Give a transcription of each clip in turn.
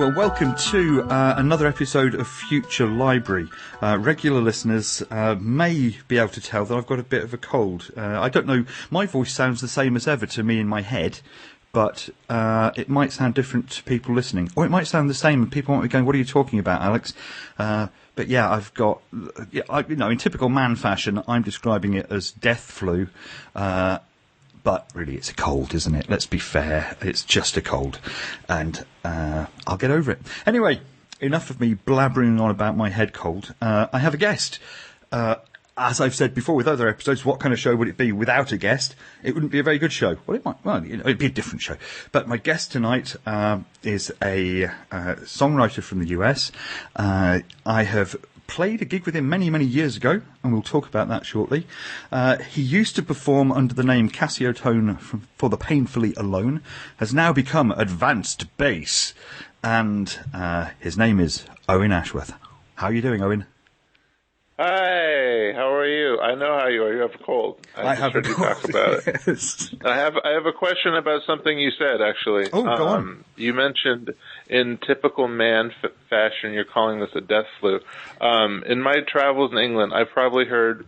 well, welcome to another episode of Future Library. Regular listeners may be able to tell that I've got a bit of a cold. I don't know, my voice sounds the same as ever to me in my head, but it might sound different to people listening. Or it might sound the same and people might be going, what are you talking about, Alex? But yeah, I've got, in typical man fashion, I'm describing it as death flu. But really, it's a cold, isn't it? Let's be fair. It's just a cold. And I'll get over it. Anyway, enough of me blabbering on about my head cold. I have a guest. As I've said before with other episodes, what kind of show would it be without a guest? It wouldn't be a very good show. Well, it might. Well, it'd be a different show. But my guest tonight is a songwriter from the US. I have played a gig with him many, many years ago, and we'll talk about that shortly. He used to perform under the name Casiotone for the Painfully Alone, has now become Advanced Bass, and his name is Owen Ashworth. How are you doing, Owen? Hi, how are you? I know how you are. You have a cold. I have a cold. Talk about it. Yes. I have a question about something you said, actually. Oh, go on. You mentioned in typical man fashion, you're calling this a death flu. In my travels in England, I've probably heard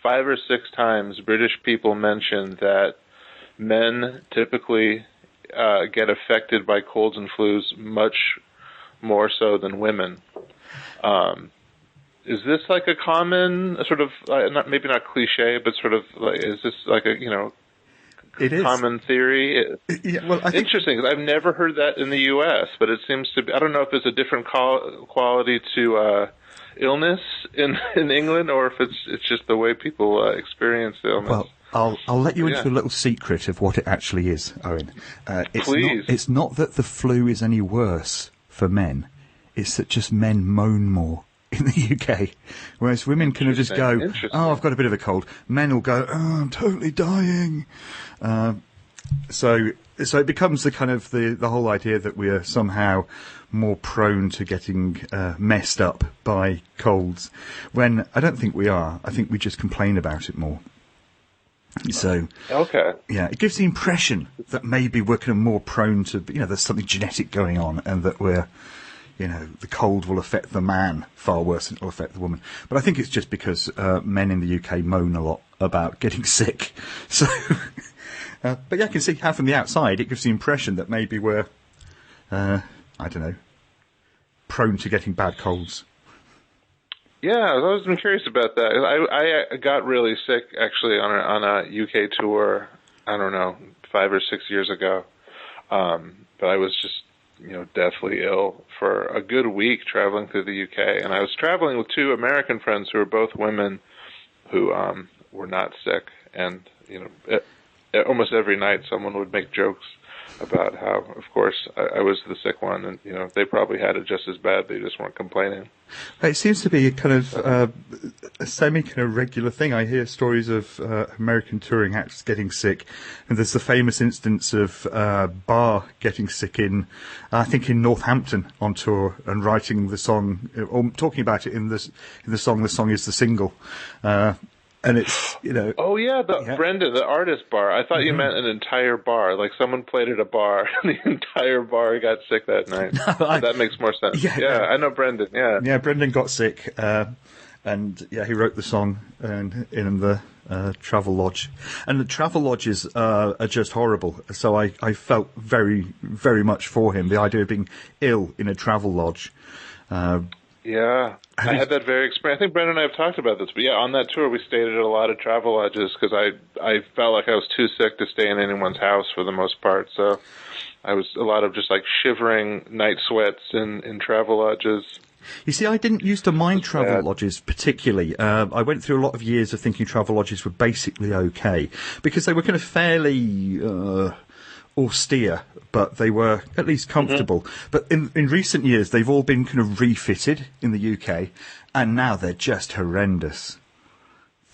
5 or 6 times British people mention that men typically get affected by colds and flus much more so than women. Is this like a common sort of, maybe not cliche, but sort of like, is this like a, it is common theory? Yeah, well, I think interesting, because I've never heard that in the U.S., but it seems to be, I don't know if it's a different quality to illness in England, or if it's just the way people experience the illness. Well, I'll let you into a little secret of what it actually is, Owen. Please. It's not that the flu is any worse for men. It's that just men moan more in the UK, whereas women can just go, oh, I've got a bit of a cold. Men will go, oh, I'm totally dying. So it becomes the kind of the whole idea that we are somehow more prone to getting messed up by colds, when I don't think we are. I think we just complain about it more. So, okay. Yeah, it gives the impression that maybe we're kind of more prone to, there's something genetic going on, and that we're, the cold will affect the man far worse than it will affect the woman. But I think it's just because men in the UK moan a lot about getting sick. So, but yeah, I can see how from the outside it gives the impression that maybe we're, prone to getting bad colds. Yeah, I've always been curious about that. I got really sick, actually, on a UK tour, I don't know, 5 or 6 years ago. But I was just, deathly ill for a good week traveling through the UK. And I was traveling with 2 American friends who were both women who were not sick. And, almost every night someone would make jokes about how, of course, I was the sick one. And, they probably had it just as bad. They just weren't complaining. It seems to be a kind of a semi-kind of regular thing. I hear stories of American touring acts getting sick, and there's the famous instance of Barr getting sick in Northampton on tour and writing the song, or talking about it in the song. The song is the single. And it's, Oh, yeah, Brendan, the artist bar. I thought you meant an entire bar. Like someone played at a bar and the entire bar got sick that night. That makes more sense. Yeah, I know Brendan, yeah. Yeah, Brendan got sick, and he wrote the song in the Travelodge. And the Travelodges are just horrible. So I felt very, very much for him, the idea of being ill in a Travelodge. Yeah, I had that very experience. I think Brendan and I have talked about this, but yeah, on that tour we stayed at a lot of Travelodges because I felt like I was too sick to stay in anyone's house for the most part. So I was a lot of just like shivering night sweats in Travelodges. You see, I didn't used to mind Travelodges particularly. I went through a lot of years of thinking Travelodges were basically okay because they were kind of fairly austere, but they were at least comfortable. But in recent years, they've all been kind of refitted in the UK, and now they're just horrendous.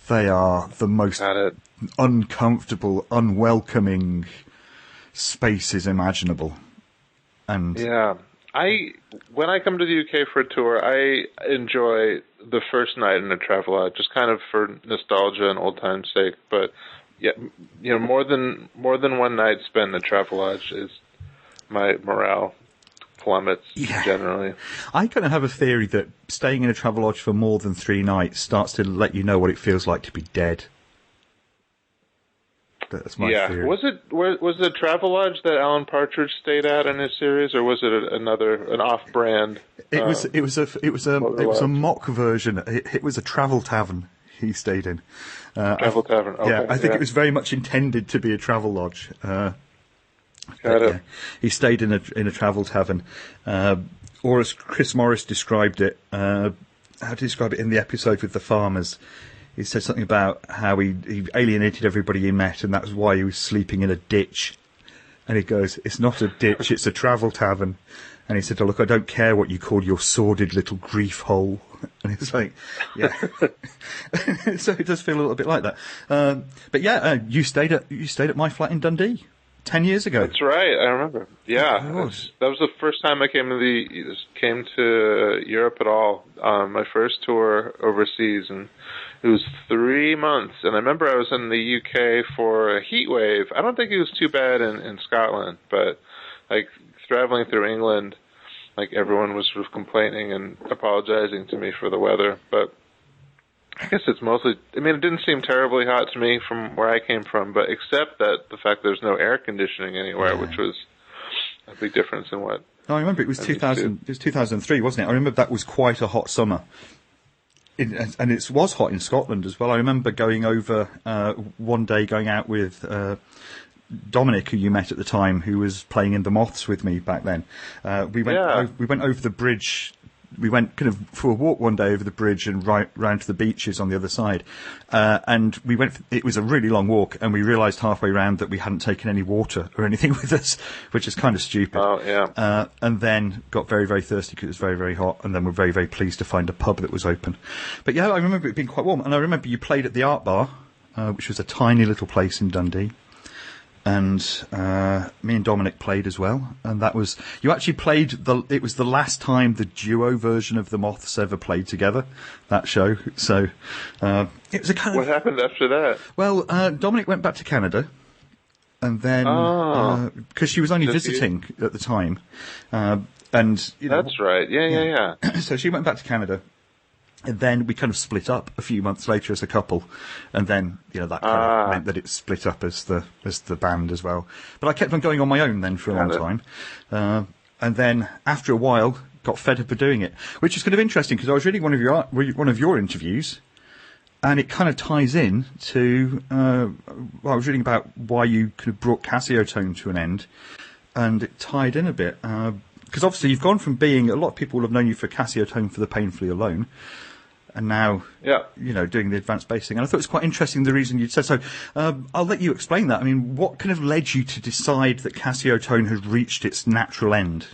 They are the most uncomfortable, unwelcoming spaces imaginable. And yeah, when I come to the UK for a tour, I enjoy the first night in a Travelodge, just kind of for nostalgia and old time's sake. But yeah, more than one night spent in a Travelodge is my morale plummets generally. I kind of have a theory that staying in a Travelodge for more than 3 nights starts to let you know what it feels like to be dead. That's my theory. Was it Travelodge that Alan Partridge stayed at in his series, or was it an off-brand? It was a mock version. It was a travel tavern he stayed in. Travel tavern. Okay, yeah, I think it was very much intended to be a travel lodge. Got it. Yeah, he stayed in a travel tavern, or as Chris Morris described it. How to describe it in the episode with the farmers? He said something about how he alienated everybody he met, and that was why he was sleeping in a ditch. And he goes, "It's not a ditch, it's a travel tavern." And he said, "Oh, look, I don't care what you call your sordid little grief hole." And it's like, yeah. So it does feel a little bit like that. But yeah, you stayed at my flat in Dundee 10 years ago. That's right, I remember. Yeah, that was the first time I came to Europe at all. My first tour overseas, and it was 3 months. And I remember I was in the UK for a heat wave. I don't think it was too bad in Scotland, but like traveling through England, like everyone was sort of complaining and apologizing to me for the weather. But I guess it's mostly, I mean, it didn't seem terribly hot to me from where I came from, but except that the fact there's no air conditioning anywhere, which was a big difference in what. No, I remember it was 2000. It was 2003, wasn't it? I remember that was quite a hot summer. And it was hot in Scotland as well. I remember going over one day, going out with Dominic, who you met at the time, who was playing in the Moths with me back then. We went over the bridge. We went kind of for a walk one day over the bridge and right round to the beaches on the other side. And we went. It was a really long walk, and we realised halfway round that we hadn't taken any water or anything with us, which is kind of stupid. Oh yeah. And then got very, very thirsty because it was very, very hot, and then we're very, very pleased to find a pub that was open. But yeah, I remember it being quite warm, and I remember you played at the Art Bar, which was a tiny little place in Dundee. And me and Dominic played as well, and that was, you actually played it was the last time the duo version of the Moths ever played together, that show. So it was a kind of. What happened after that? Well, Dominic went back to Canada, and then because she was only visiting at the time, and you know, that's right. Yeah. So she went back to Canada. And then we kind of split up a few months later as a couple, and then that kind of meant that it split up as the band as well. But I kept on going on my own then for a long time, and then after a while got fed up of doing it, which is kind of interesting because I was reading one of your interviews, and it kind of ties in to I was reading about why you kind of brought Casiotone to an end, and it tied in a bit because obviously you've gone from being, a lot of people will have known you for Casiotone for the Painfully Alone. And now, doing the advanced bass thing. And I thought it was quite interesting the reason you'd said so. I'll let you explain that. I mean, what kind of led you to decide that Casiotone had reached its natural end?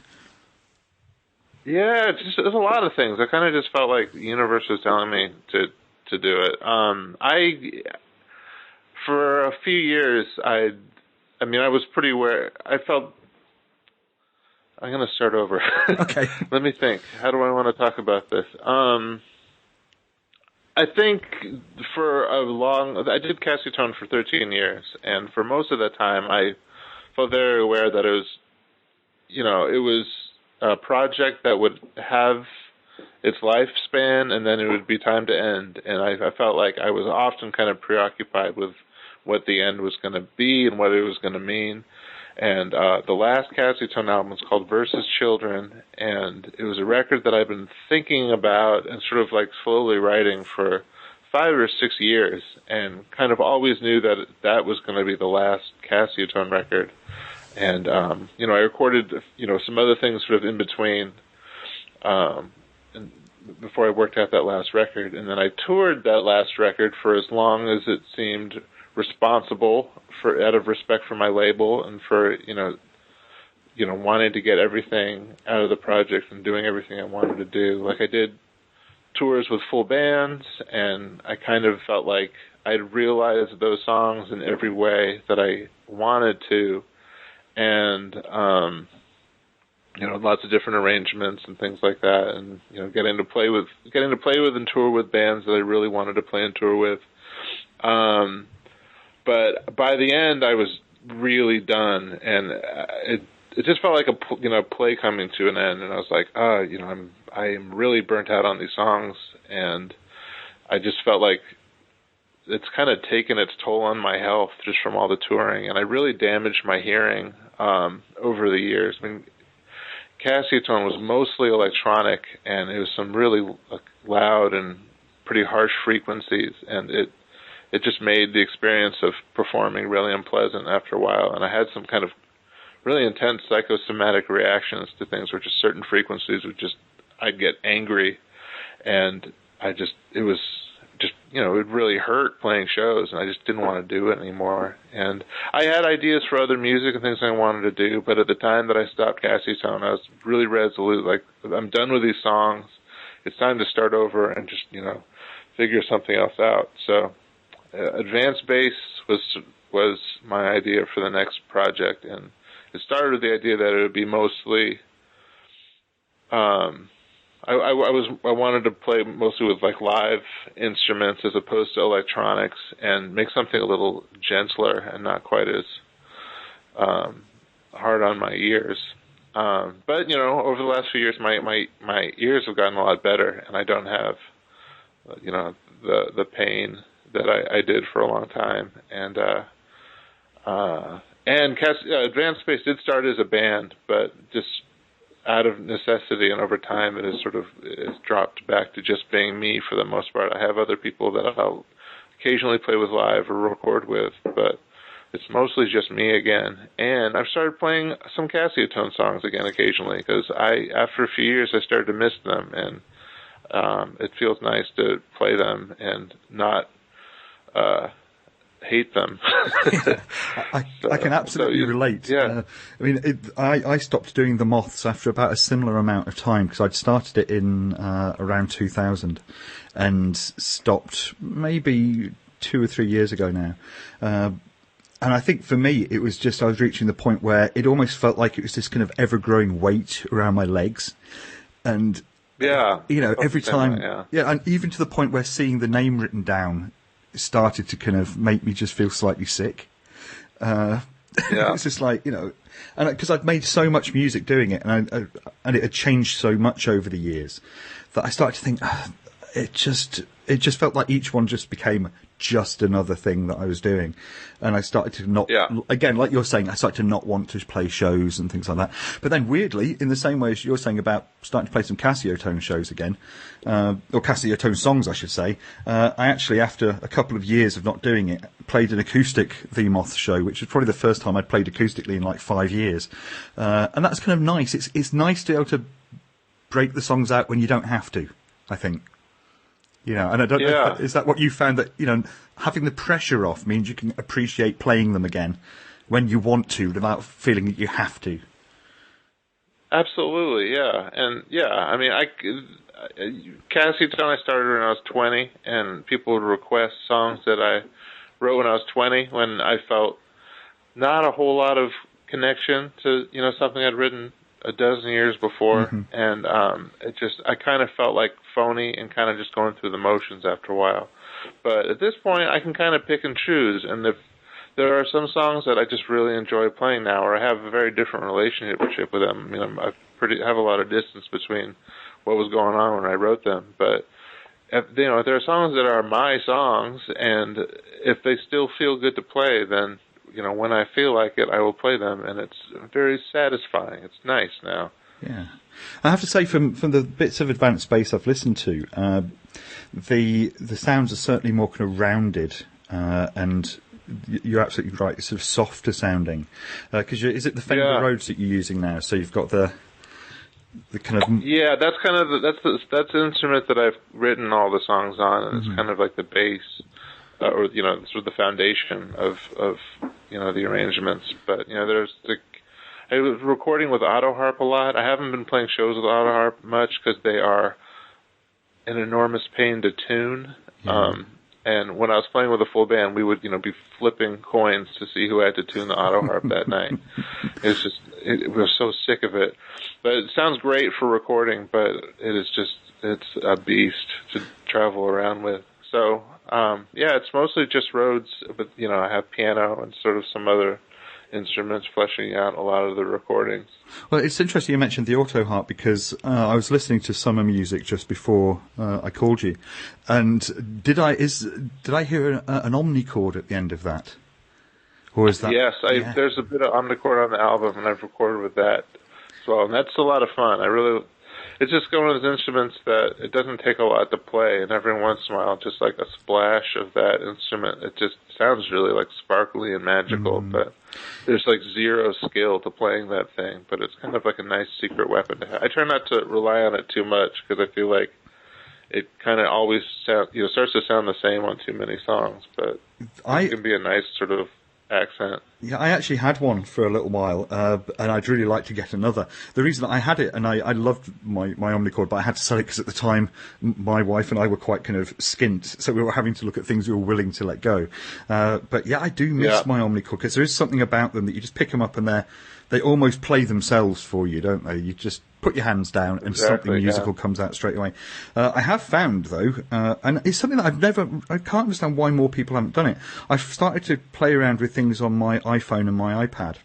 Yeah, there's a lot of things. I kind of just felt like the universe was telling me to do it. For a few years, I was pretty aware. I felt. I'm going to start over. Okay. Let me think. How do I want to talk about this? I think I did Casiotone for 13 years, and for most of that time, I felt very aware that it was a project that would have its lifespan, and then it would be time to end. And I felt like I was often kind of preoccupied with what the end was going to be and what it was going to mean. And the last Casiotone album was called Versus Children, and it was a record that I've been thinking about and sort of like slowly writing for 5 or 6 years, and kind of always knew that was going to be the last Casiotone record. And I recorded some other things sort of in between, and before I worked out that last record, and then I toured that last record for as long as it seemed responsible, out of respect for my label and for wanting to get everything out of the project and doing everything I wanted to do. Like I did tours with full bands, and I kind of felt like I'd realized those songs in every way that I wanted to, and lots of different arrangements and things like that, and getting to play with and tour with bands that I really wanted to play and tour with. But by the end, I was really done, and it just felt like a play coming to an end, and I was like, I am really burnt out on these songs, and I just felt like it's kind of taken its toll on my health just from all the touring, and I really damaged my hearing over the years. I mean, Casiotone was mostly electronic, and it was some really loud and pretty harsh frequencies, and it just made the experience of performing really unpleasant after a while. And I had some kind of really intense psychosomatic reactions to things where just certain frequencies I'd get angry, and it was just, it really hurt playing shows, and I just didn't want to do it anymore. And I had ideas for other music and things I wanted to do, but at the time that I stopped Casiotone, I was really resolute, like, I'm done with these songs. It's time to start over and just, figure something else out. So advanced bass was my idea for the next project, and it started with the idea that it would be mostly I wanted to play mostly with like live instruments as opposed to electronics, and make something a little gentler and not quite as hard on my ears. But over the last few years, my ears have gotten a lot better, and I don't have the pain that I did for a long time. And Advanced Space did start as a band, but just out of necessity and over time, it has dropped back to just being me for the most part. I have other people that I'll occasionally play with live or record with, but it's mostly just me again. And I've started playing some Casiotone songs again occasionally, because after a few years, I started to miss them, and it feels nice to play them and not hate them. I can absolutely relate. Yeah. I stopped doing the Moths after about a similar amount of time, because I'd started it in around 2000 and stopped maybe 2 or 3 years ago now. And I think for me, it was just I was reaching the point where it almost felt like it was this kind of ever-growing weight around my legs. And, every time... Yeah, and even to the point where seeing the name written down started to kind of make me just feel slightly sick. It's just like, and because I'd made so much music doing it, and it had changed so much over the years, that I started to think, it just felt like each one just became just another thing that I was doing. And I started to not, again, like you're saying, I started to not want to play shows and things like that. But then weirdly, in the same way as you're saying about starting to play some Casiotone shows again, or Casiotone songs, I should say, I actually, after a couple of years of not doing it, played an acoustic V-Moth show, which was probably the first time I'd played acoustically in like 5 years. And that's kind of nice. It's nice to be able to break the songs out when you don't have to, I think. And I don't know, is that what you found, that, having the pressure off means you can appreciate playing them again when you want to without feeling that you have to? Absolutely, yeah. And Casiotone I started when I was 20, and people would request songs that I wrote when I was 20, when I felt not a whole lot of connection to, something I'd written a dozen years before, and I kind of felt like phony and kind of just going through the motions after a while. But at this point, I can kind of pick and choose, and if there are some songs that I just really enjoy playing now, or I have a very different relationship with them. I have a lot of distance between what was going on when I wrote them. But if there are songs that are my songs, and if they still feel good to play, then when I feel like it, I will play them, and it's very satisfying. It's nice now. Yeah. I have to say, from the bits of Advanced Bass I've listened to, the sounds are certainly more kind of rounded, and you're absolutely right, it's sort of softer sounding. Because is it the Fender Rhodes that you're using now? So you've got the kind of... Yeah, that's kind of that's the instrument that I've written all the songs on, and it's kind of like the bass. Or sort of the foundation of the arrangements. But I was recording with auto harp a lot. I haven't been playing shows with auto harp much because they are an enormous pain to tune. And when I was playing with a full band, we would be flipping coins to see who had to tune the auto harp that night. We were so sick of it. But it sounds great for recording, but it's a beast to travel around with. So, it's mostly just Rhodes, but, I have piano and sort of some other instruments, fleshing out a lot of the recordings. Well, it's interesting you mentioned the auto harp because I was listening to summer music just before I called you, and did I hear an omnichord at the end of that, or is that? Yes, there's a bit of omnichord on the album, and I've recorded with that as well, and that's a lot of fun. It's just one of those instruments that it doesn't take a lot to play, and every once in a while, just like a splash of that instrument, it just sounds really like sparkly and magical, but there's like zero skill to playing that thing, but it's kind of like a nice secret weapon to have. I try not to rely on it too much because I feel like it kind of always starts to sound the same on too many songs, but it can be a nice sort of accent. Yeah, I actually had one for a little while, and I'd really like to get another. The reason I had it, and I loved my omnichord, but I had to sell it because at the time my wife and I were quite kind of skint, so we were having to look at things we were willing to let go. But yeah, I do miss my omnichord because there is something about them that you just pick them up and they almost play themselves for you, don't they? You just put your hands down and something musical comes out straight away. I have found, though, and it's something that I can't understand why more people haven't done it. I've started to play around with things on my iPhone and my iPad,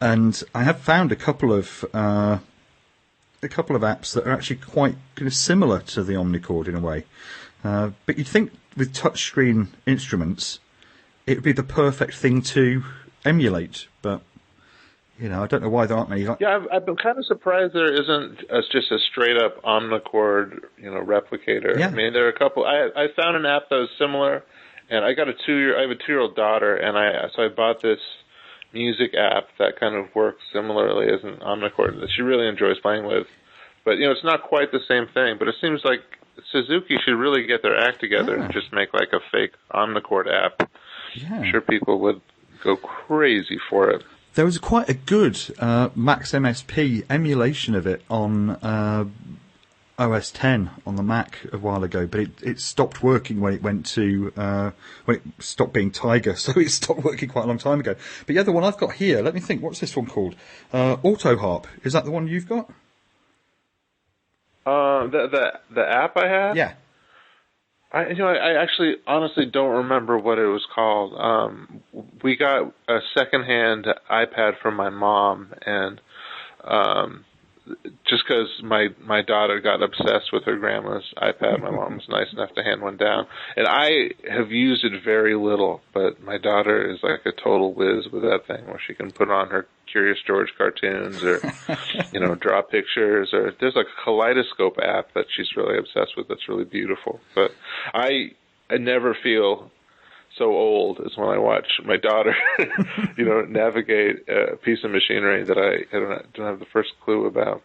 and I have found a couple of apps that are actually quite kind of similar to the omnichord in a way. But you'd think with touchscreen instruments, it would be the perfect thing to emulate, but I don't know why there aren't many. Yeah, I've been kind of surprised there isn't just a straight-up omnichord, replicator. Yeah. I mean, there are a couple. I found an app that was similar, and I have a 2-year-old daughter, and so I bought this music app that kind of works similarly as an omnichord that she really enjoys playing with. But it's not quite the same thing. But it seems like Suzuki should really get their act together and just make like a fake omnichord app. Yeah. I'm sure people would go crazy for it. There was quite a good Max MSP emulation of it on OS 10 on the Mac a while ago, but it stopped working when it went to when it stopped being Tiger, so it stopped working quite a long time ago. But yeah, the one I've got here, let me think, what's this one called? Auto Harp. Is that the one you've got? The app I have? Yeah. I actually honestly don't remember what it was called. We got a secondhand iPad from my mom, and just because my daughter got obsessed with her grandma's iPad, my mom was nice enough to hand one down. And I have used it very little, but my daughter is like a total whiz with that thing, where she can put on her Curious George cartoons or, draw pictures, or there's like a kaleidoscope app that she's really obsessed with that's really beautiful. But I never feel so old as when I watch my daughter, navigate a piece of machinery that I don't have the first clue about.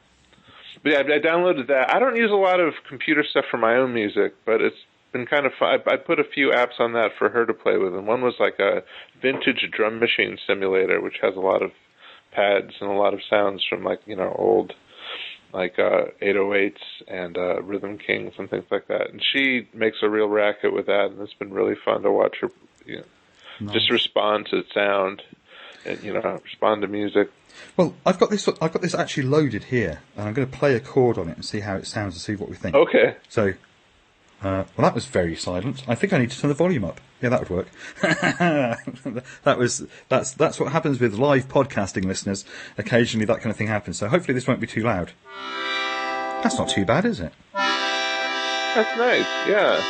But yeah, I downloaded that. I don't use a lot of computer stuff for my own music, but it's been kind of fun. I put a few apps on that for her to play with, and one was like a vintage drum machine simulator, which has a lot of pads and a lot of sounds from old 808s and Rhythm Kings and things like that. And she makes a real racket with that, and it's been really fun to watch her nice. Just respond to sound and respond to music. Well, I've got this actually loaded here, and I'm going to play a chord on it and see how it sounds and see what we think. Okay. So, well, that was very silent. I think I need to turn the volume up. Yeah, that would work. That's what happens with live podcasting, listeners. Occasionally that kind of thing happens. So hopefully this won't be too loud. That's not too bad, is it? That's nice, yeah.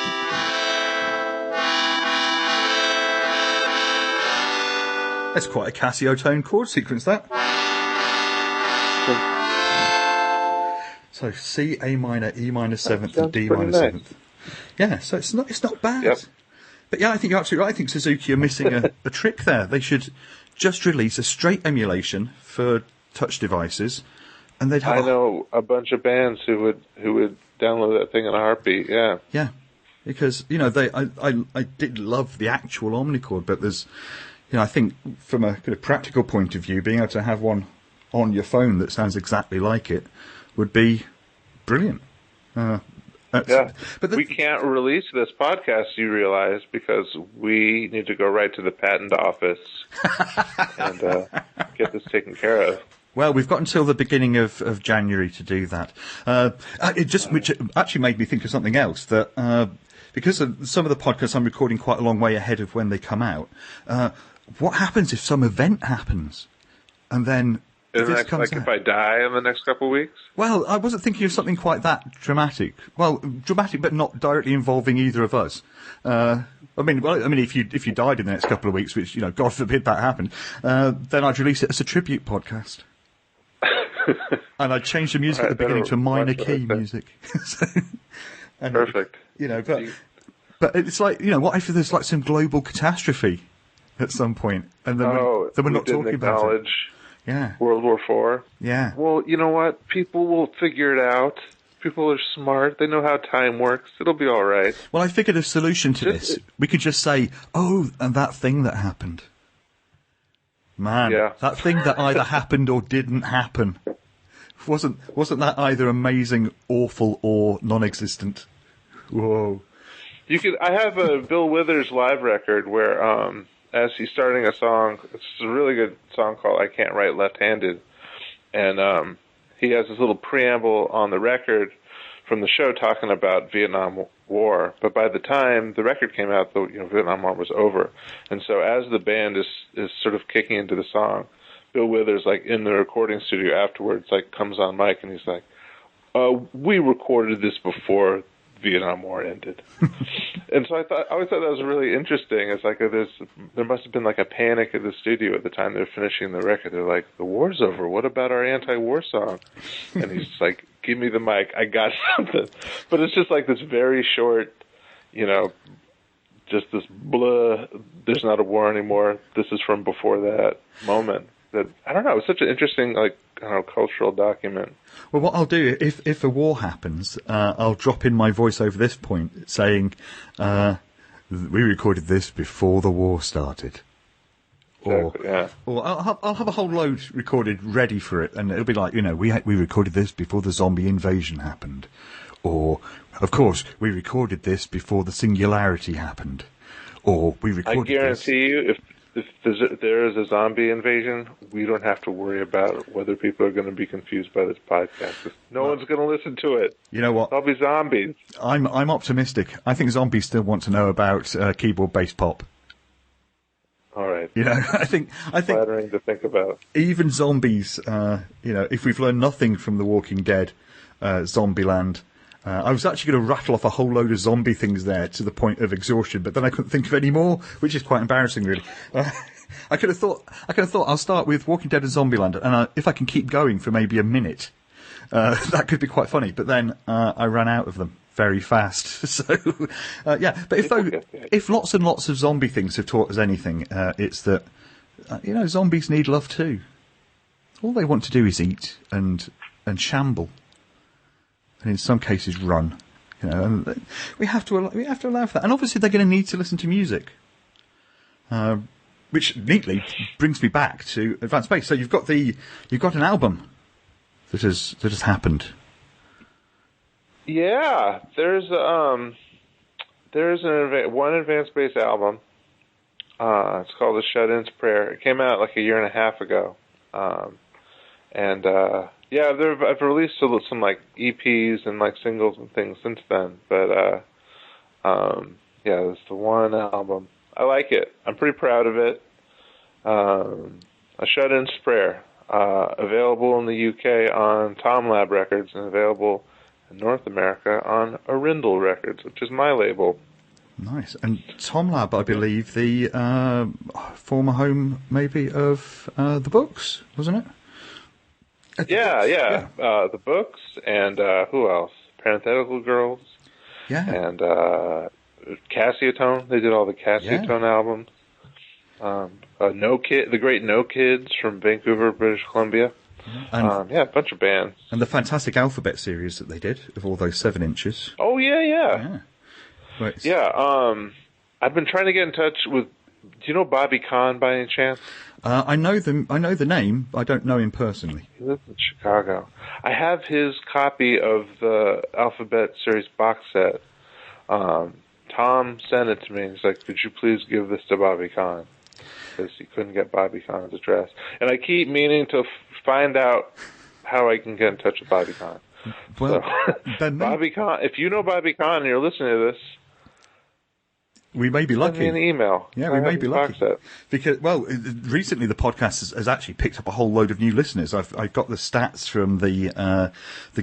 That's quite a Casiotone chord sequence, that. So C, A minor, E minor 7th, and D minor 7th. Yeah, so it's not bad. Yep. But yeah, I think you're absolutely right. I think Suzuki are missing a trick there. They should just release a straight emulation for touch devices, and they'd have. I know a bunch of bands who would download that thing in a heartbeat. Yeah. Yeah, because I did love the actual omnichord, but there's, I think from a kind of practical point of view, being able to have one on your phone that sounds exactly like it would be brilliant. Yeah, but we can't release this podcast, you realize, because we need to go right to the patent office and get this taken care of. Well, we've got until the beginning of January to do that. Which actually made me think of something else, that because some of the podcasts I'm recording quite a long way ahead of when they come out, what happens if some event happens, and then this comes out? If I die in the next couple of weeks? Well, I wasn't thinking of something quite that dramatic. Well, dramatic, but not directly involving either of us. I mean, if you died in the next couple of weeks, which, you know, God forbid that happened, then I'd release it as a tribute podcast. And I'd change the music at the beginning to minor key music. Perfect. You know, but it's like, you know, what if there's like some global catastrophe at some point, and then we're not talking about it? Yeah. World War IV. Yeah. Well, you know what? People will figure it out. People are smart. They know how time works. It'll be all right. Well, I figured a solution to this. We could just say, oh, and that thing that happened. Man, that thing that either happened or didn't happen. Wasn't that either amazing, awful, or non-existent? Whoa. I have a Bill Withers live record where, as he's starting a song, it's a really good song called I Can't Write Left-Handed, and he has this little preamble on the record from the show talking about Vietnam War, but by the time the record came out, the Vietnam War was over. And so as the band is sort of kicking into the song, Bill Withers, like in the recording studio afterwards, like comes on mic and he's like, we recorded this before Vietnam War ended. And so I always thought that was really interesting. It's like there must have been like a panic at the studio at the time they were finishing the record. They're like, the war's over. What about our anti-war song? And he's like, give me the mic. I got something. But it's just like this very short, you know, just this blah, there's not a war anymore. This is from before that moment. That, I don't know, it's such an interesting, like, I don't know, cultural document. Well, what I'll do, if a war happens, I'll drop in my voice over this point saying, we recorded this before the war started. Exactly, Or I'll have a whole load recorded ready for it, and it'll be like, you know, we recorded this before the zombie invasion happened. Or, of course, we recorded this before the singularity happened. Or, we recorded this... I guarantee you, if there is a zombie invasion, we don't have to worry about whether people are going to be confused by this podcast. No one's going to listen to it. You know what? They'll be zombies. I'm optimistic. I think zombies still want to know about keyboard-based pop. All right. You know, I think flattering to think about. Even zombies, you know, if we've learned nothing from The Walking Dead, Zombieland. I was actually going to rattle off a whole load of zombie things there to the point of exhaustion, but then I couldn't think of any more, which is quite embarrassing, really. I could have thought I'll start with Walking Dead and Zombieland, and if I can keep going for maybe a minute, that could be quite funny. But then I ran out of them very fast. So yeah, but if lots and lots of zombie things have taught us anything, it's that you know, zombies need love too. All they want to do is eat and shamble. And in some cases run, you know, and we have to allow for that. And obviously they're going to need to listen to music, which neatly brings me back to Advanced Space. So you've got an album that has happened. Yeah, there's one Advanced Space album. It's called The Shut-In's Prayer. It came out like a year and a half ago, yeah, I've released some like EPs and like singles and things since then, but yeah, it's the one album. I like it. I'm pretty proud of it. A Shut-In's Prayer, available in the UK on Tom Lab Records and available in North America on Arindel Records, which is my label. Nice. And Tom Lab, I believe, the former home maybe of the books, wasn't it? Yeah. The books and who else? Parenthetical Girls. Yeah. And Casiotone. They did all the Casiotone albums. The Great No Kids from Vancouver, British Columbia. And, a bunch of bands. And the fantastic Alphabet series that they did of all those 7 inches. Oh yeah. Right. Yeah. I've been trying to get in touch with. Do you know Bobby Kahn by any chance? I know the name. I don't know him personally. He lives in Chicago. I have his copy of the Alphabet series box set. Tom sent it to me. He's like, "Could you please give this to Bobby Kahn?" Because he couldn't get Bobby Kahn's address. And I keep meaning to find out how I can get in touch with Bobby Kahn. Well, Bobby Kahn. If you know Bobby Kahn and you're listening to this, We may be lucky. Send me an email. Yeah, we may be lucky. Because, well, recently the podcast has actually picked up a whole load of new listeners. I've got the stats from the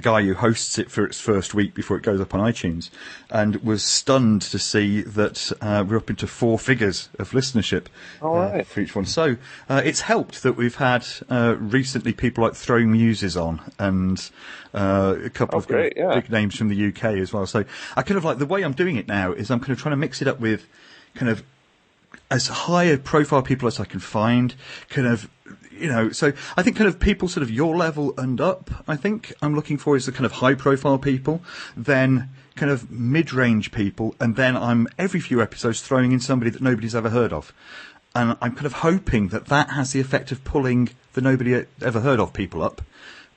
guy who hosts it for its first week before it goes up on iTunes, and was stunned to see that we're up into 4 figures of listenership for each one. So it's helped that we've had recently people like Throwing Muses on, and a couple of big names from the UK as well. So I kind of like the way I'm doing it now is I'm kind of trying to mix it up with kind of as high a profile people as I can find, kind of, you know, so I think kind of people sort of your level and up, I think I'm looking for is the kind of high profile people, then kind of mid-range people, and then I'm every few episodes throwing in somebody that nobody's ever heard of. And I'm kind of hoping that has the effect of pulling the nobody ever heard of people up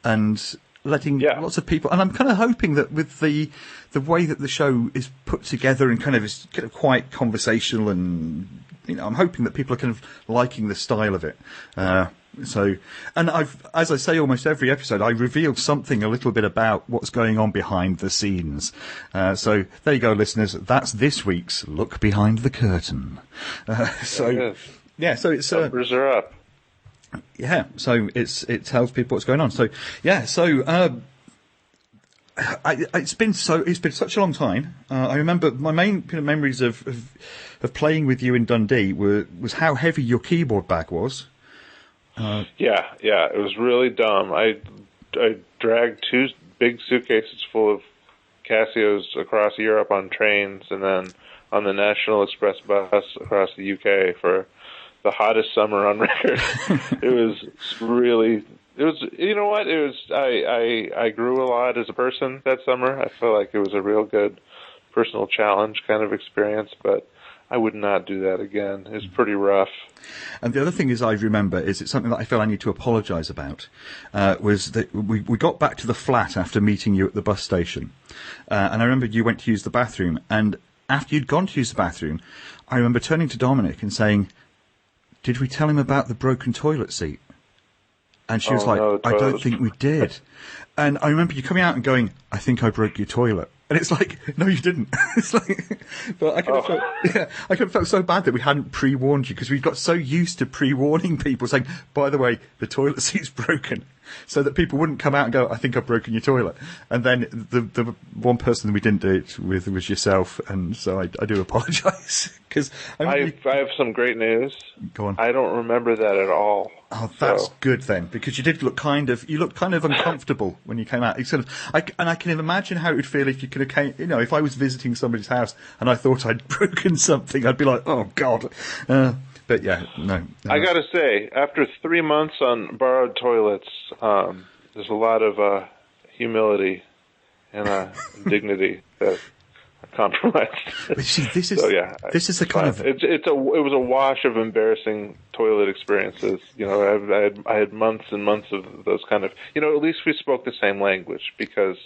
and letting lots of people, and I'm kind of hoping that with the way that the show is put together and kind of is kind of quite conversational, and you know, I'm hoping that people are kind of liking the style of it. So, and as I say, almost every episode, I reveal something a little bit about what's going on behind the scenes. So there you go, listeners. That's this week's Look Behind the Curtain. So it's numbers are up. Yeah, so it tells people what's going on. So it's been such a long time. I remember my main kind of memories of playing with you in Dundee was how heavy your keyboard bag was. Yeah, it was really dumb. I dragged 2 big suitcases full of Casios across Europe on trains, and then on the National Express bus across the UK for the hottest summer on record. You know what? I grew a lot as a person that summer. I feel like it was a real good personal challenge kind of experience, but I would not do that again. It was pretty rough. And the other thing I remember is it's something that I feel I need to apologise about, was that we got back to the flat after meeting you at the bus station. And I remember you went to use the bathroom, and after you'd gone to use the bathroom, I remember turning to Dominic and saying, "Did we tell him about the broken toilet seat?" And she was like, no, "I don't think we did." And I remember you coming out and going, "I think I broke your toilet." And it's like, no, you didn't. It's like, but I kind of felt so bad that we hadn't pre-warned you, because we got so used to pre-warning people saying, "By the way, the toilet seat's broken," so that people wouldn't come out and go, "I think I've broken your toilet." And then the one person that we didn't do it with was yourself, and so I do apologise, because I have some great news. Go on. I don't remember that at all. Oh, that's good then, because you did look kind of uncomfortable when you came out. It's sort of, I can imagine how it would feel if you could have came, you know, if I was visiting somebody's house and I thought I'd broken something, I'd be like, "Oh God." But yeah, no. I gotta say, after 3 months on borrowed toilets, there's a lot of humility and dignity that are compromised. But see, this is the kind of it was a wash of embarrassing toilet experiences. You know, I had months and months of those kind of. You know, at least we spoke the same language, because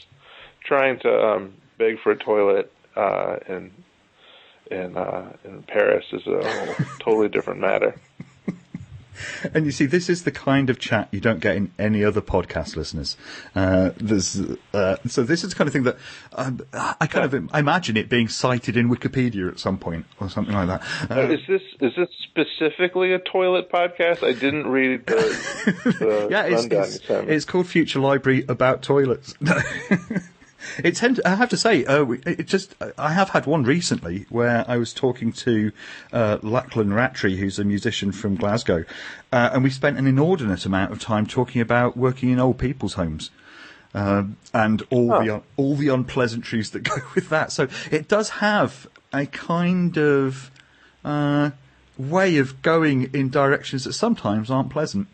trying to beg for a toilet in Paris is a totally different matter. And you see, this is the kind of chat you don't get in any other podcast, listeners. So this is the kind of thing that I imagine it being cited in Wikipedia at some point or something like that. Is this specifically a toilet podcast? I didn't read the rundown. It's called Future Library about toilets. I have to say, I have had one recently where I was talking to Lachlan Rattray, who's a musician from Glasgow, and we spent an inordinate amount of time talking about working in old people's homes, and all the unpleasantries that go with that. So it does have a kind of way of going in directions that sometimes aren't pleasant.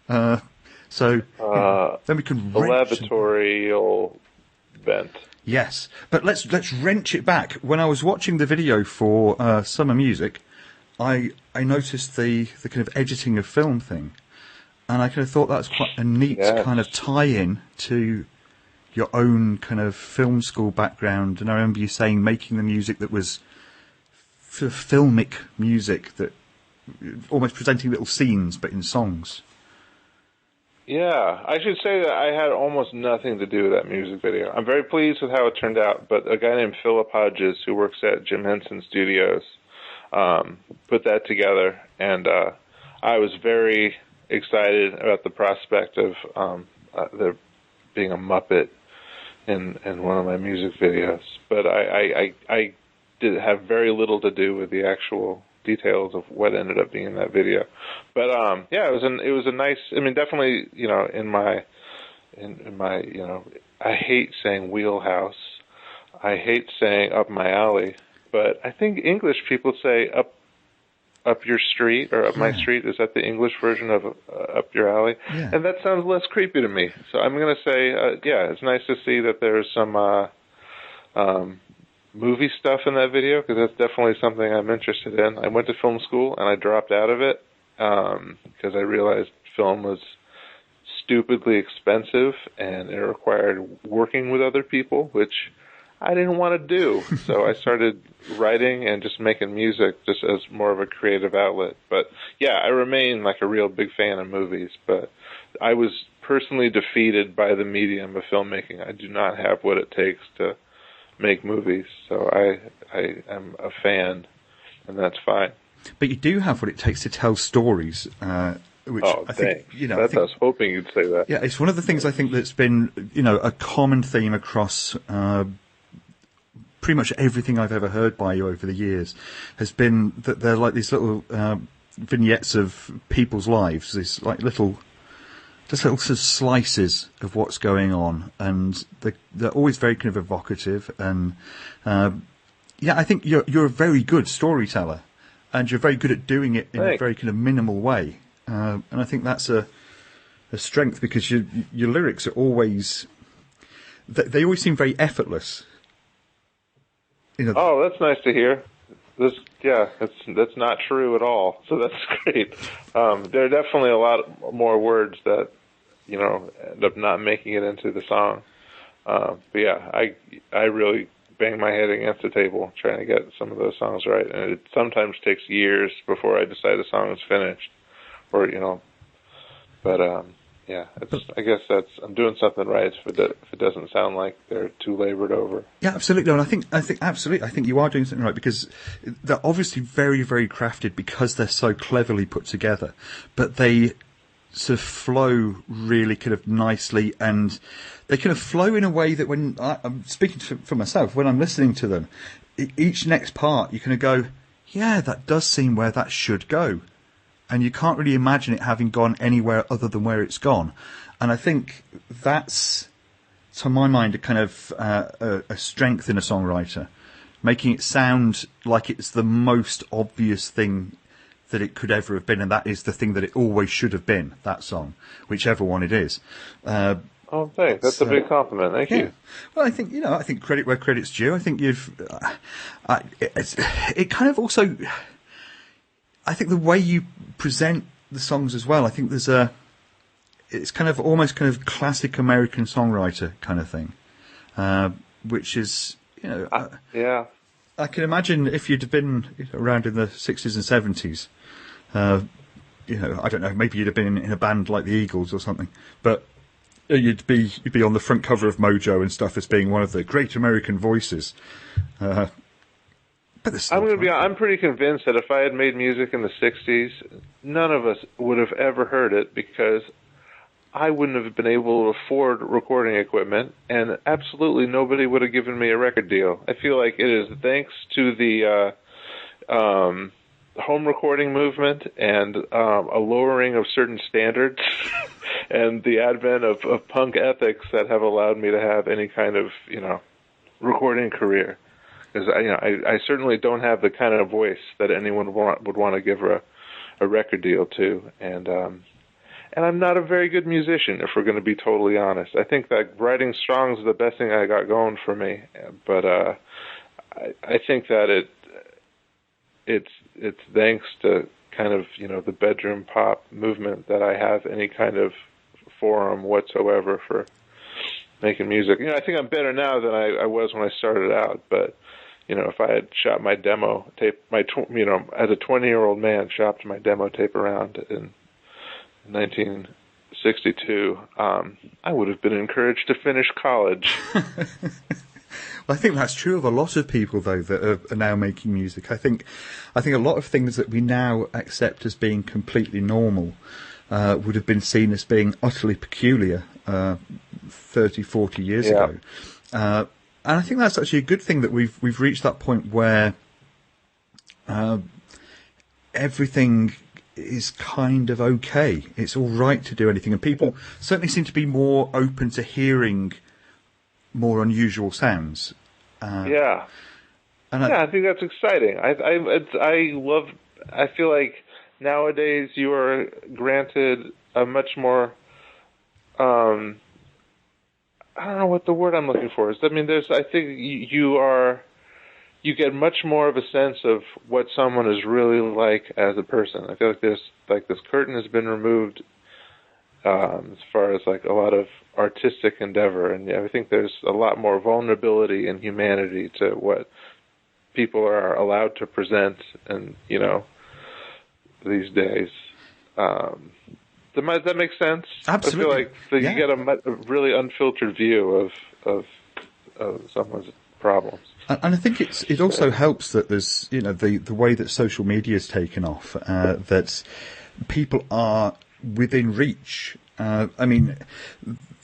Then we can laboratorial bent. Yes, but let's wrench it back. When I was watching the video for Summer Music, I noticed the kind of editing of film thing, and I kind of thought that was quite a neat kind of tie-in to your own kind of film school background. And I remember you saying making the music that was filmic music, that almost presenting little scenes but in songs. Yeah, I should say that I had almost nothing to do with that music video. I'm very pleased with how it turned out, but a guy named Philip Hodges, who works at Jim Henson Studios, put that together, and I was very excited about the prospect of there being a Muppet in one of my music videos. But I did have very little to do with the actual details of what ended up being in that video. But yeah, it was a nice. I mean, definitely, in my I hate saying wheelhouse. I hate saying up my alley. But I think English people say up your street or up my street. Is that the English version of up your alley? Yeah. And that sounds less creepy to me. So I'm going to say, yeah, it's nice to see that there's some movie stuff in that video, because that's definitely something I'm interested in. I went to film school and I dropped out of it because I realized film was stupidly expensive and it required working with other people, which I didn't want to do. So I started writing and just making music just as more of a creative outlet. But yeah, I remain like a real big fan of movies, but I was personally defeated by the medium of filmmaking. I do not have what it takes to make movies, so I am a fan, and that's fine. But you do have what it takes to tell stories, which I think, I was hoping you'd say that. Yeah, it's one of the things I think that's been, a common theme across pretty much everything I've ever heard by you over the years, has been that they're like these little vignettes of people's lives, these like little sort of slices of what's going on, and they're always very kind of evocative. And yeah, I think you're a very good storyteller, and you're very good at doing it in a very kind of minimal way. And I think that's a strength, because your lyrics are always they always seem very effortless. Oh, that's nice to hear. That's not true at all. So that's great. There are definitely a lot more words that end up not making it into the song. But yeah, I really bang my head against the table trying to get some of those songs right, and it sometimes takes years before I decide a song is finished, or But yeah, I guess I'm doing something right if it doesn't sound like they're too labored over. Yeah, absolutely. And I think absolutely, I think you are doing something right, because they're obviously very, very crafted because they're so cleverly put together, but they sort of flow really kind of nicely, and they kind of flow in a way that when I'm speaking for myself, when I'm listening to them, each next part you kind of go, yeah, that does seem where that should go. And you can't really imagine it having gone anywhere other than where it's gone. And I think that's, to my mind, a kind of a strength in a songwriter, making it sound like it's the most obvious thing that it could ever have been, and that is the thing that it always should have been, that song, whichever one it is. Oh, thanks. That's a big compliment. Thank you. Well, I think credit where credit's due. I think you've... it kind of also... I think the way you present the songs as well, I think it's kind of almost kind of classic American songwriter kind of thing, which is, yeah. I can imagine if you'd have been around in the 60s and 70s, I don't know, maybe you'd have been in a band like the Eagles or something, but you'd be on the front cover of Mojo and stuff as being one of the great American voices. I'm pretty convinced that if I had made music in the 60s, none of us would have ever heard it, because I wouldn't have been able to afford recording equipment, and absolutely nobody would have given me a record deal. I feel like it is thanks to the home recording movement and a lowering of certain standards and the advent of punk ethics that have allowed me to have any kind of, recording career. Because I certainly don't have the kind of voice that anyone would want to give a record deal to, and I'm not a very good musician, if we're going to be totally honest. I think that writing songs is the best thing I got going for me, but I think that it's thanks to kind of the bedroom pop movement that I have any kind of forum whatsoever for making music. I think I'm better now than I was when I started out, but if I had shot my demo tape, as a 20-year-old man, shopped my demo tape around in 1962, I would have been encouraged to finish college. I think that's true of a lot of people, though, that are now making music. I think a lot of things that we now accept as being completely normal would have been seen as being utterly peculiar 30, 40 years ago. And I think that's actually a good thing that we've reached that point where everything is kind of okay. It's all right to do anything, and people certainly seem to be more open to hearing more unusual sounds. And I think that's exciting. I feel like nowadays you are granted a much more I don't know what the word I'm looking for is. I mean, I think you get much more of a sense of what someone is really like as a person. I feel like this curtain has been removed as far as like a lot of artistic endeavor, and I think there's a lot more vulnerability and humanity to what people are allowed to present, and these days. Does that make sense? Absolutely. I feel like you get a really unfiltered view of someone's problems. And I think it also helps that there's the way that social media has taken off, that people are within reach. I mean,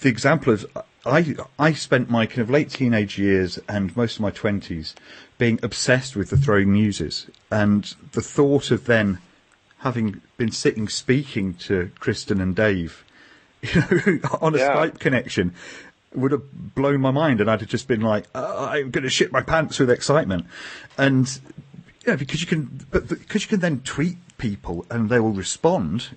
the example of I spent my kind of late teenage years and most of my 20s being obsessed with the Throwing Muses, and the thought of then having been sitting speaking to Kristen and Dave, on a Skype connection, would have blown my mind, and I'd have just been like, I'm going to shit my pants with excitement. And because you can then tweet people and they will respond,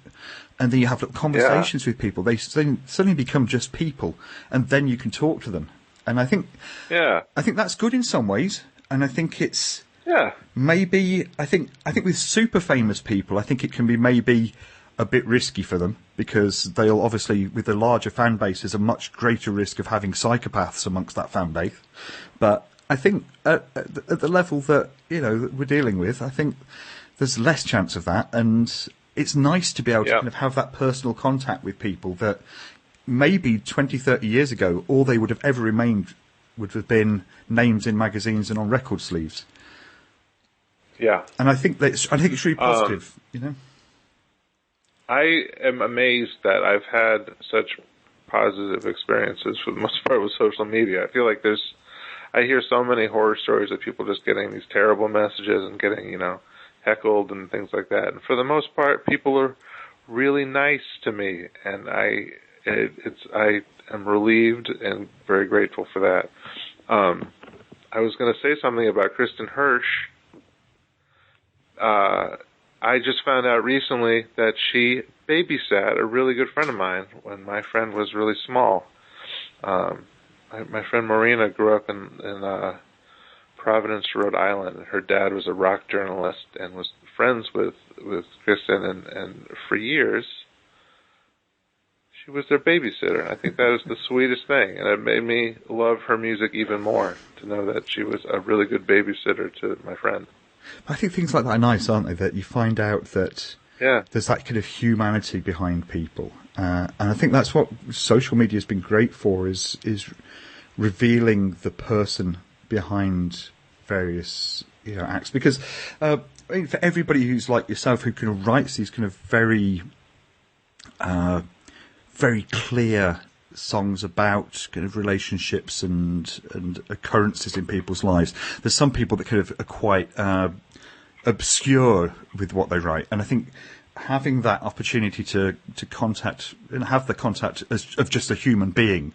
and then you have little conversations with people. They suddenly become just people, and then you can talk to them. And I think that's good in some ways, and I think it's maybe I think with super famous people, I think it can be maybe a bit risky for them, because they'll obviously, with a larger fan base, there's a much greater risk of having psychopaths amongst that fan base. But I think at the level that that we're dealing with, I think there's less chance of that, and it's nice to be able to kind of have that personal contact with people that maybe 20, 30 years ago, all they would have ever remained would have been names in magazines and on record sleeves. Yeah, and I think it's really positive. I am amazed that I've had such positive experiences for the most part with social media. I feel like I hear so many horror stories of people just getting these terrible messages and getting, heckled and things like that. And for the most part, people are really nice to me, and I am relieved and very grateful for that. I was going to say something about Kristen Hirsch. I just found out recently that she babysat a really good friend of mine when my friend was really small. My friend Marina grew up in Providence, Rhode Island. Her dad was a rock journalist and was friends with Kristen, and for years she was their babysitter. I think that was the sweetest thing, and it made me love her music even more to know that she was a really good babysitter to my friend. I think things like that are nice, aren't they? That you find out that there's that kind of humanity behind people, and I think that's what social media has been great for, is revealing the person behind various acts. Because for everybody who's like yourself, who kind of writes these kind of very very clear songs about kind of relationships and occurrences in people's lives, there's some people that kind of are quite obscure with what they write, and I think having that opportunity to contact and have the contact of just a human being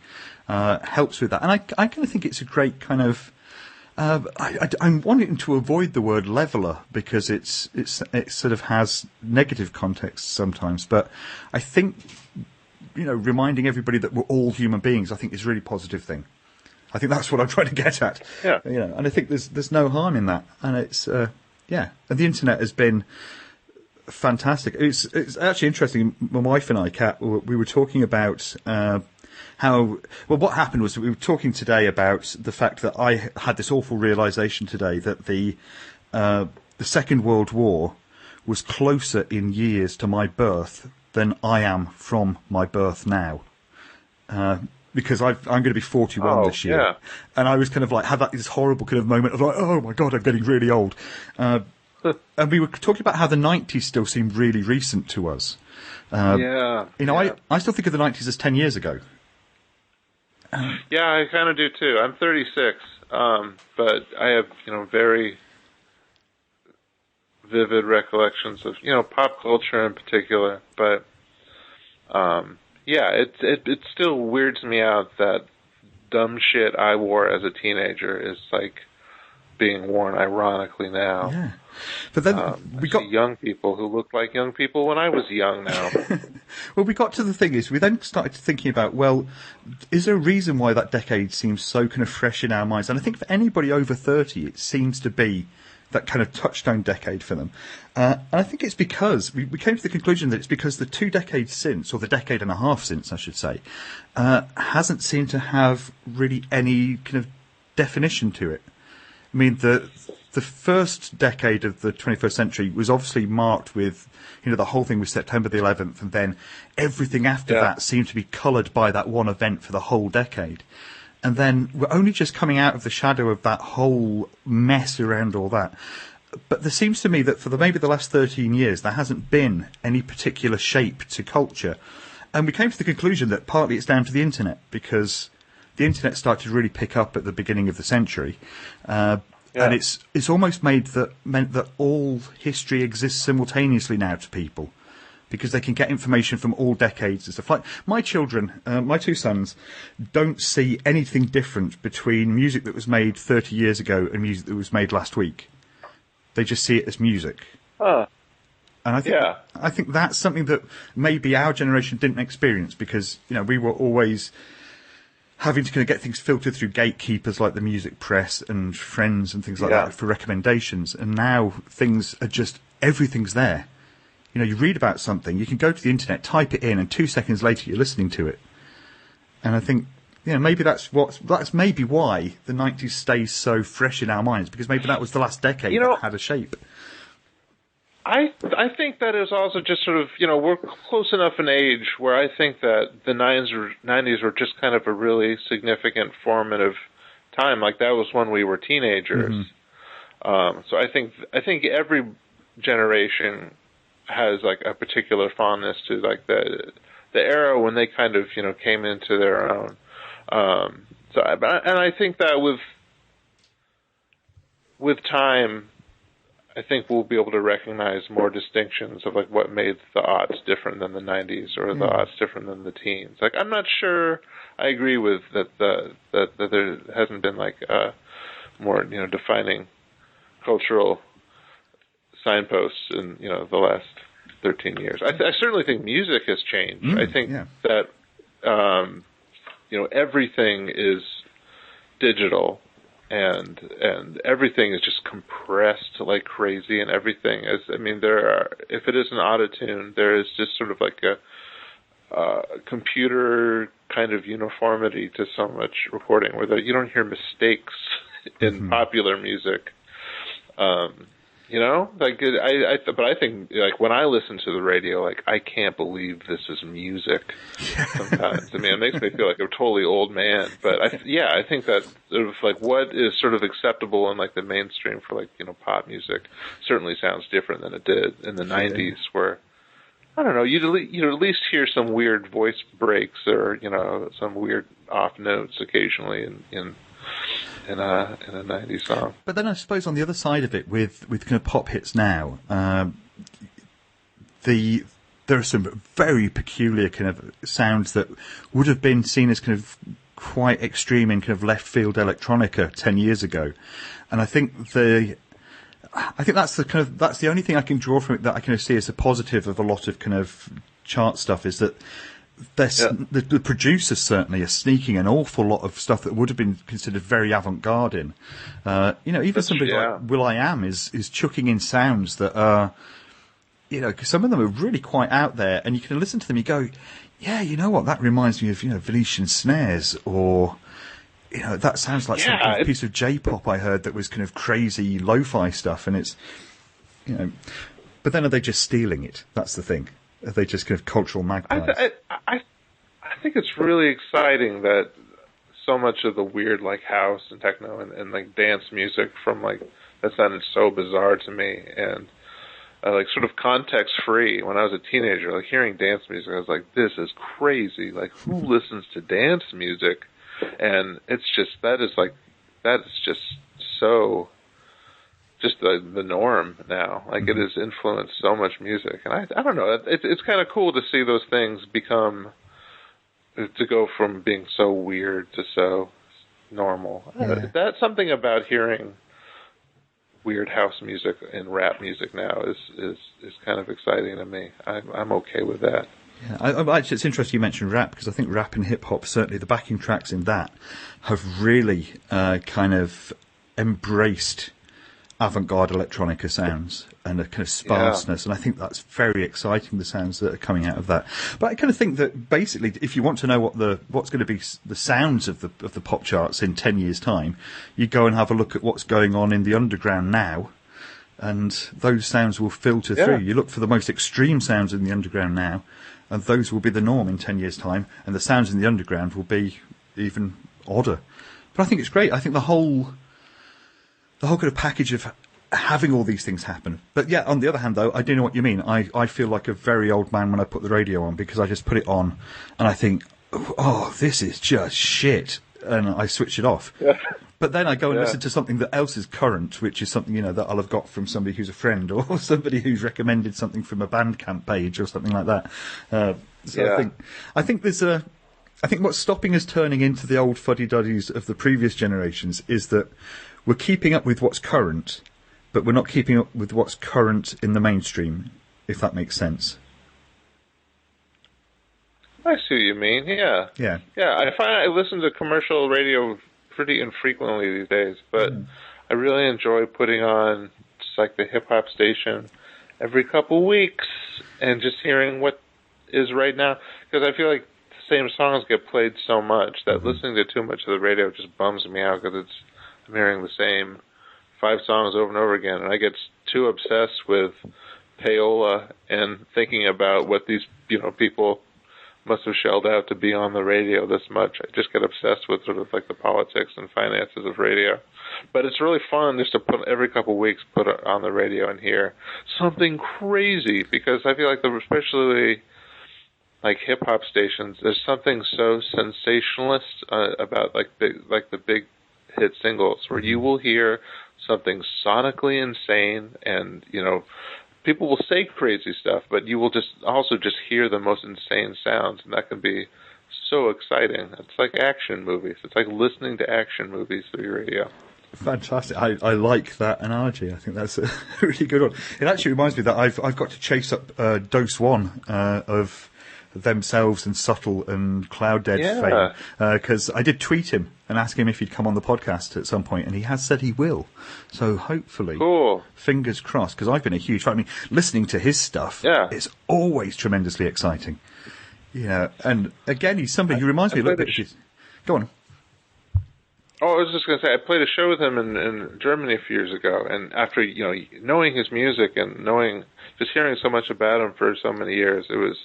helps with that. And I kind of think it's a great kind of I'm wanting to avoid the word leveler, because it sort of has negative context sometimes, but I think reminding everybody that we're all human beings, I think, is a really positive thing. I think that's what I'm trying to get at. Yeah. And I think there's no harm in that. And it's and the internet has been fantastic. It's actually interesting. My wife and I, Kat, we were talking about what happened was we were talking today about the fact that I had this awful realization today that the Second World War was closer in years to my birth than I am from my birth now. because I'm going to be 41 this year. Yeah. And I was kind of like, had this horrible kind of moment of like, oh my God, I'm getting really old. And we were talking about how the 90s still seemed really recent to us. Yeah. I still think of the 90s as 10 years ago. Yeah, I kind of do too. I'm 36, but I have, very vivid recollections of, pop culture in particular. But, yeah, it still weirds me out that dumb shit I wore as a teenager is like being worn ironically now. Yeah. But then we got young people who look like young people when I was young now. Well, we got to the thing is we then started thinking about, well, is there a reason why that decade seems so kind of fresh in our minds? And I think for anybody over 30, it seems to be that kind of touchstone decade for them. And I think it's because we came to the conclusion that it's because the 2 decades since, or the decade and a half since, I should say, hasn't seemed to have really any kind of definition to it. I mean, the first decade of the 21st century was obviously marked with, the whole thing with September the 11th, and then everything after that seemed to be coloured by that one event for the whole decade. And then we're only just coming out of the shadow of that whole mess around all that. But there seems to me that for maybe the last 13 years, there hasn't been any particular shape to culture. And we came to the conclusion that partly it's down to the internet, because the internet started to really pick up at the beginning of the century. And it's almost meant that all history exists simultaneously now to people, because they can get information from all decades and stuff. Like my children, my 2 sons, don't see anything different between music that was made 30 years ago and music that was made last week. They just see it as music. And I think that's something that maybe our generation didn't experience, because we were always having to kind of get things filtered through gatekeepers like the music press and friends and things like that for recommendations. And now everything's there. You read about something, you can go to the internet, type it in, and 2 seconds later you're listening to it. And I think, maybe that's maybe why the 90s stays so fresh in our minds, because maybe that was the last decade that had a shape. I think that is also just sort of, we're close enough in age where I think that the 90s were just kind of a really significant formative time. Like, that was when we were teenagers. Mm-hmm. So I think every generation has like a particular fondness to like the era when they kind of, came into their own. And I think that with time, I think we'll be able to recognize more distinctions of like what made the aughts different than the 90s, or the aughts different than the teens. Like, I'm not sure I agree with that there hasn't been like a more, defining cultural signposts in, the last 13 years. I certainly think music has changed. I think that, everything is digital. And everything is just compressed like crazy, and everything is. I mean, if it is an auto-tune, there is just sort of like a computer kind of uniformity to so much recording, where you don't hear mistakes in popular music. But I think like when I listen to the radio, like I can't believe this is music. Sometimes, I mean, it makes me feel like a totally old man. But I think that sort of like what is sort of acceptable in like the mainstream for like pop music certainly sounds different than it did in the '90s, where I don't know, you'd at least hear some weird voice breaks or some weird off notes occasionally in a 90s song. But then I suppose on the other side of it, with kind of pop hits now, there are some very peculiar kind of sounds that would have been seen as kind of quite extreme in kind of left field electronica 10 years ago. And I think that's the only thing I can draw from it that I kind of see as a positive of a lot of kind of chart stuff, is that the producers certainly are sneaking an awful lot of stuff that would have been considered very avant-garde in. Even somebody like will.i.am is chucking in sounds that are, because some of them are really quite out there, and you can listen to them, you go, yeah, you know what, that reminds me of, Venetian snares, or, that sounds like some kind of piece of J-pop I heard that was kind of crazy lo-fi stuff, and it's, but then are they just stealing it? That's the thing. Are they just kind of cultural magpies? I think it's really exciting that so much of the weird, like, house and techno and like, dance music from, like, that sounded so bizarre to me, and like, sort of context-free. When I was a teenager, like, hearing dance music, I was like, this is crazy. Like, who listens to dance music? And it's just, that is just so, just the norm now. Like, it has influenced so much music. And I don't know, it's kind of cool to see those things to go from being so weird to so normal. Yeah. That's something about hearing weird house music and rap music now is kind of exciting to me. I'm okay with that. Yeah, actually, it's interesting you mentioned rap, because I think rap and hip hop, certainly the backing tracks in that, have really kind of embraced avant-garde electronica sounds and a kind of sparseness, and I think that's very exciting, the sounds that are coming out of that. But I kind of think that basically, if you want to know what's going to be the sounds of the pop charts in 10 years' time, you go and have a look at what's going on in the underground now, and those sounds will filter through. You look for the most extreme sounds in the underground now, and those will be the norm in 10 years' time, and the sounds in the underground will be even odder. But I think it's great. I think the whole kind of package of having all these things happen. But yeah, on the other hand, though, I do know what you mean. I feel like a very old man when I put the radio on, because I just put it on and I think, oh, this is just shit, and I switch it off. Yeah. But then I go and listen to something that else is current, which is something, that I'll have got from somebody who's a friend, or somebody who's recommended something from a Bandcamp page or something like that. I think what's stopping us turning into the old fuddy-duddies of the previous generations is that we're keeping up with what's current, but we're not keeping up with what's current in the mainstream, if that makes sense. I see what you mean, yeah. Yeah. Yeah, I find I listen to commercial radio pretty infrequently these days, but I really enjoy putting on just like the hip-hop station every couple weeks and just hearing what is right now, because I feel like the same songs get played so much that listening to too much of the radio just bums me out, because I'm hearing the same 5 songs over and over again, and I get too obsessed with payola and thinking about what these people must have shelled out to be on the radio this much. I just get obsessed with sort of like the politics and finances of radio. But it's really fun just to put every couple of weeks put it on the radio and hear something crazy, because I feel like especially like hip hop stations, there's something so sensationalist about like the big hit singles, where you will hear something sonically insane, and people will say crazy stuff, but you will also hear the most insane sounds, and that can be so exciting. It's like action movies. It's like listening to action movies through your radio. Fantastic. I like that analogy. I think that's a really good one. It actually reminds me that I've got to chase up Dose One of Themselves and Subtle and Cloud Dead fame, because I did tweet him and ask him if he'd come on the podcast at some point, and he has said he will. So hopefully, fingers crossed, because I've been a huge fan. I mean, listening to his stuff is always tremendously exciting. Yeah, and again, he's somebody who reminds me a little bit of his... Go on. Oh, I was just going to say, I played a show with him in Germany a few years ago, and after knowing his music and just hearing so much about him for so many years, it was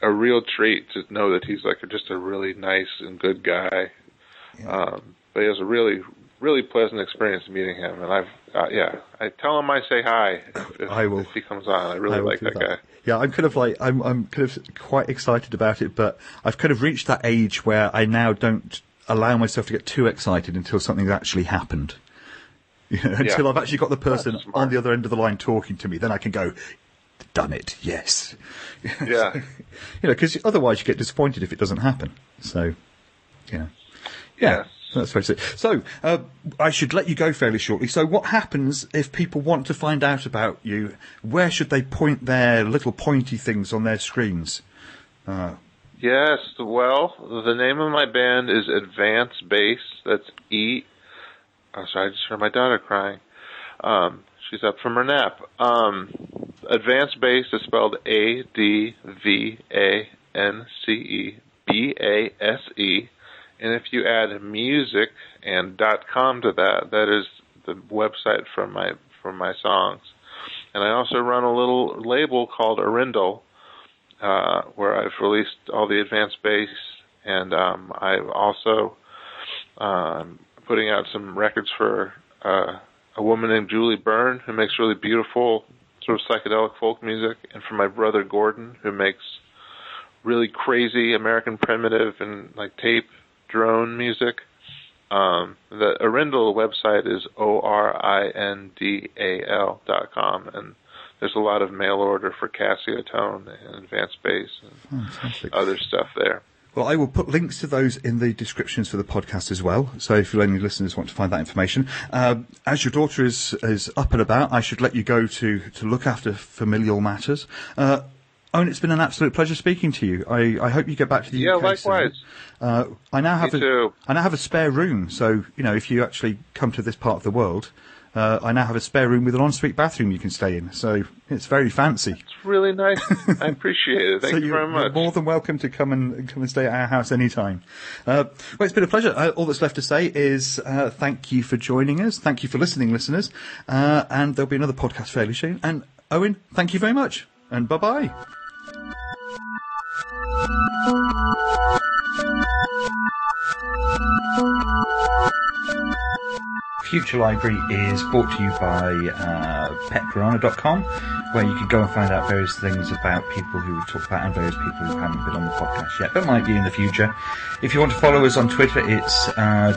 a real treat to know that he's like just a really nice and good guy. Yeah. But he has a really, really pleasant experience meeting him, and I tell him I say hi if he comes on. I really like that guy. Yeah, I'm kind of quite excited about it, but I've kind of reached that age where I now don't allow myself to get too excited until something's actually happened. Until I've actually got the person on the other end of the line talking to me, then I can go, done it, yes. Yeah. Because otherwise you get disappointed if it doesn't happen. So, yeah. That's very it. So, I should let you go fairly shortly. So what happens if people want to find out about you? Where should they point their little pointy things on their screens? Yes, well, the name of my band is Advance Bass. That's Oh, sorry, I just heard my daughter crying. She's up from her nap. Advance Bass is spelled ADVANCE, and if you add music and .com to that is the website for my songs. And I also run a little label called Arindel, where I've released all the advanced bass, and I've also putting out some records for a woman named Julie Byrne, who makes really beautiful sort of psychedelic folk music, and for my brother Gordon, who makes really crazy American primitive and like tape drone music. The Arindal website is orindal.com, and there's a lot of mail order for Casiotone and advanced bass and other stuff there. Well, I will put links to those in the descriptions for the podcast as well. So if any listeners want to find that information, as your daughter is up and about, I should let you go to look after familial matters. Owen, it's been an absolute pleasure speaking to you. I hope you get back to the UK likewise. soon. I now have a spare room, so if you actually come to this part of the world, I now have a spare room with an ensuite bathroom you can stay in. So it's very fancy. It's really nice. I appreciate it. Thank you very much. You're more than welcome to come and stay at our house anytime. Well, it's been a pleasure. All that's left to say is thank you for joining us. Thank you for listening, listeners. And there'll be another podcast fairly soon. And Owen, thank you very much. And bye-bye. Future Library is brought to you by petpiranha.com, where you can go and find out various things about people who we've talked about and various people who haven't been on the podcast yet, but might be in the future. If you want to follow us on Twitter, it's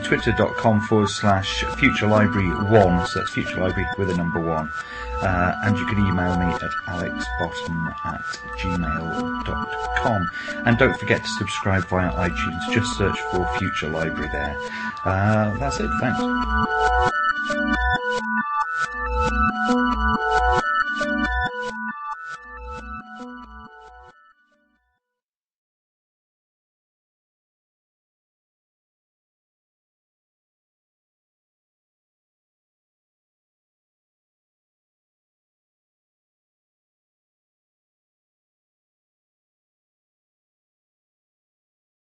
twitter.com/futurelibrary1, so that's Future Library with a number 1. And you can email me at alexbottom@gmail.com. And don't forget to subscribe via iTunes. Just search for Future Library there. That's it. Thanks.